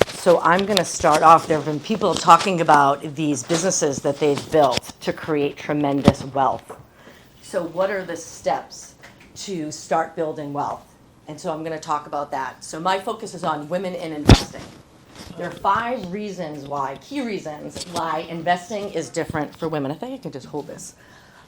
So I'm going to start off. There have been people talking about these businesses that they've built to create tremendous wealth. So what are the steps to start building wealth? And so I'm going to talk about that. So my focus is on women in investing. There are 5 reasons why, key reasons why investing is different for women. I think I can just hold this.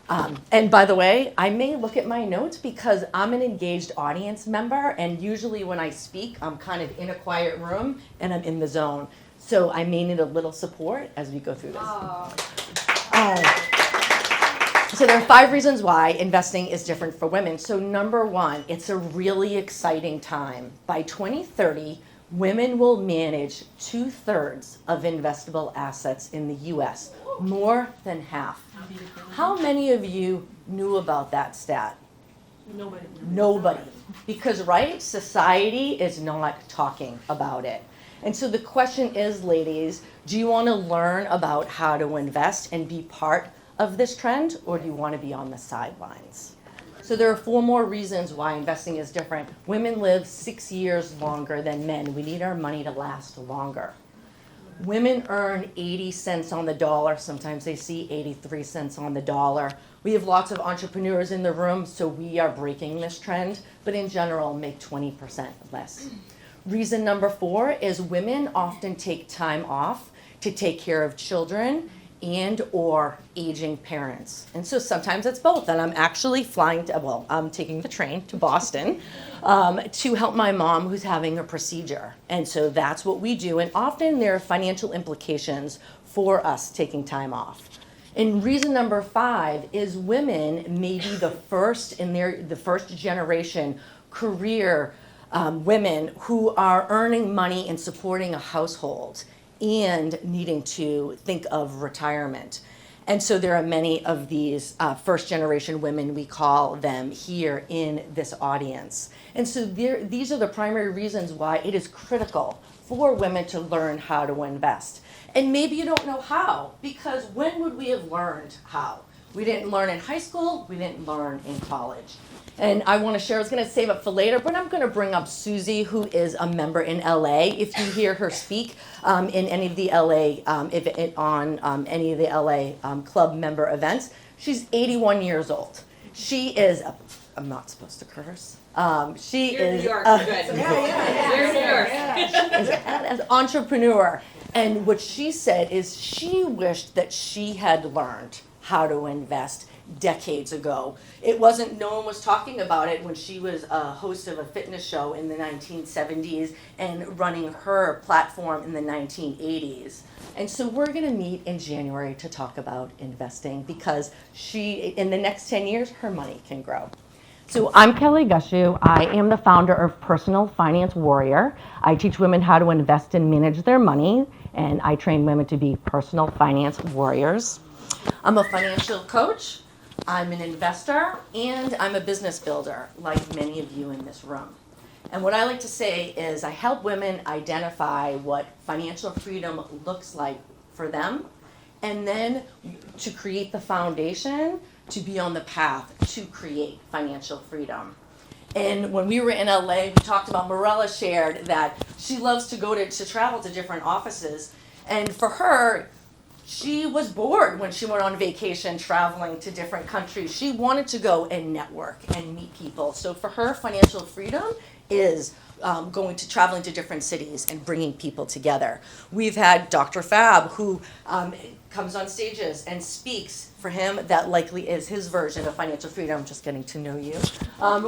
And by the way, I may look at my notes because I'm an engaged audience member, and usually when I speak, I'm kind of in a quiet room and I'm in the zone. So I may need a little support as we go through this. So there are 5 reasons why investing is different for women. So number 1, it's a really exciting time. By 2030, women will manage 2/3 of investable assets in the US, more than half. How many of you knew about that stat? Nobody. Because, right, society is not talking about it. And so the question is, ladies, do you want to learn about how to invest and be part of this trend, or do you want to be on the sidelines? So there are 4 more reasons why investing is different. Women live 6 years longer than men. We need our money to last longer. Women earn 80 cents on the dollar. Sometimes they see 83 cents on the dollar. We have lots of entrepreneurs in the room, so we are breaking this trend, but in general, make 20% less. Reason number 4 is women often take time off to take care of children and or aging parents. And so sometimes it's both. And I'm actually I'm taking the train to Boston to help my mom who's having a procedure. And so that's what we do. And often there are financial implications for us taking time off. And reason number 5 is women may be the first the first generation career women who are earning money and supporting a household and needing to think of retirement. And so there are many of these first generation women, we call them, here in this audience. And so these are the primary reasons why it is critical for women to learn how to invest. And maybe you don't know how, because when would we have learned how? We didn't learn in high school, we didn't learn in college. And I want to share, I was going to save it for later, but I'm going to bring up Susie, who is a member in LA. If you hear her speak in any of the LA, any of the LA club member events, she's 81 years old. She is, I'm not supposed to curse. She is New York, good. An entrepreneur. And what she said is she wished that she had learned how to invest decades ago. No one was talking about it when she was a host of a fitness show in the 1970s and running her platform in the 1980s. And so we're going to meet in January to talk about investing because in the next 10 years, her money can grow. So I'm Kelly Gushu. I am the founder of Personal Finance Warrior. I teach women how to invest and manage their money, and I train women to be personal finance warriors. I'm a financial coach, I'm an investor, and I'm a business builder, like many of you in this room. And what I like to say is I help women identify what financial freedom looks like for them, and then to create the foundation to be on the path to create financial freedom. And when we were in LA, we talked about, Morella shared that she loves to travel to different offices. And for her, she was bored when she went on vacation traveling to different countries. She wanted to go and network and meet people. So for her, financial freedom is traveling to different cities and bringing people together. We've had Dr. Fab, who comes on stages and speaks. For him, that likely is his version of financial freedom. I'm just getting to know you.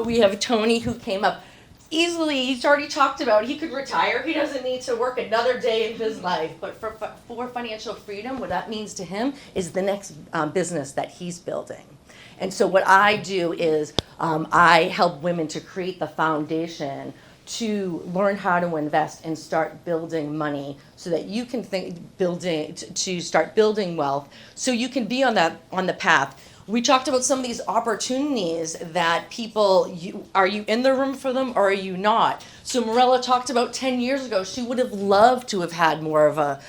We have Tony, who came up easily. He's already talked about he could retire. He doesn't need to work another day in his life. But for financial freedom, what that means to him is the next business that he's building. And so what I do is I help women to create the foundation to learn how to invest and start building money so that you can start building wealth so you can be on the path. We talked about some of these opportunities that are you in the room for them or are you not? So Morella talked about 10 years ago, she would have loved to have had more of a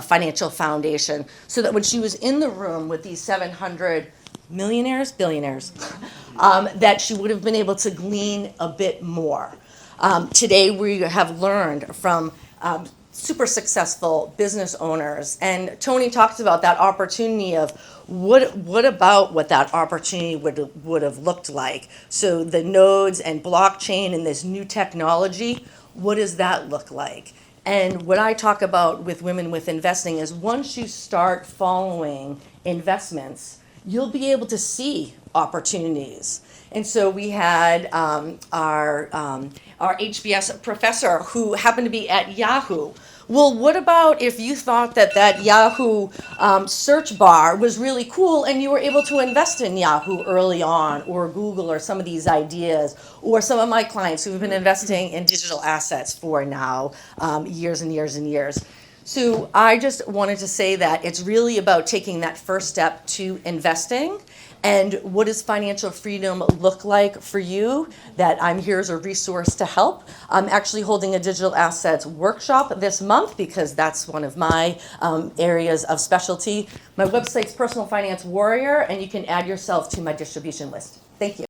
financial foundation so that when she was in the room with these 700 billionaires, that she would have been able to glean a bit more. Today we have learned from super successful business owners. And Tony talks about that opportunity of what about what that opportunity would have looked like. So the nodes and blockchain and this new technology, what does that look like? And what I talk about with women with investing is once you start following investments, you'll be able to see opportunities. And so we had our HBS professor who happened to be at Yahoo. Well, what about if you thought that Yahoo search bar was really cool and you were able to invest in Yahoo early on, or Google, or some of these ideas, or some of my clients who have been investing in digital assets for now years and years and years. So I just wanted to say that it's really about taking that first step to investing. And what does financial freedom look like for you? That I'm here as a resource to help. I'm actually holding a digital assets workshop this month because that's one of my areas of specialty. My website's Personal Finance Warrior, and you can add yourself to my distribution list. Thank you.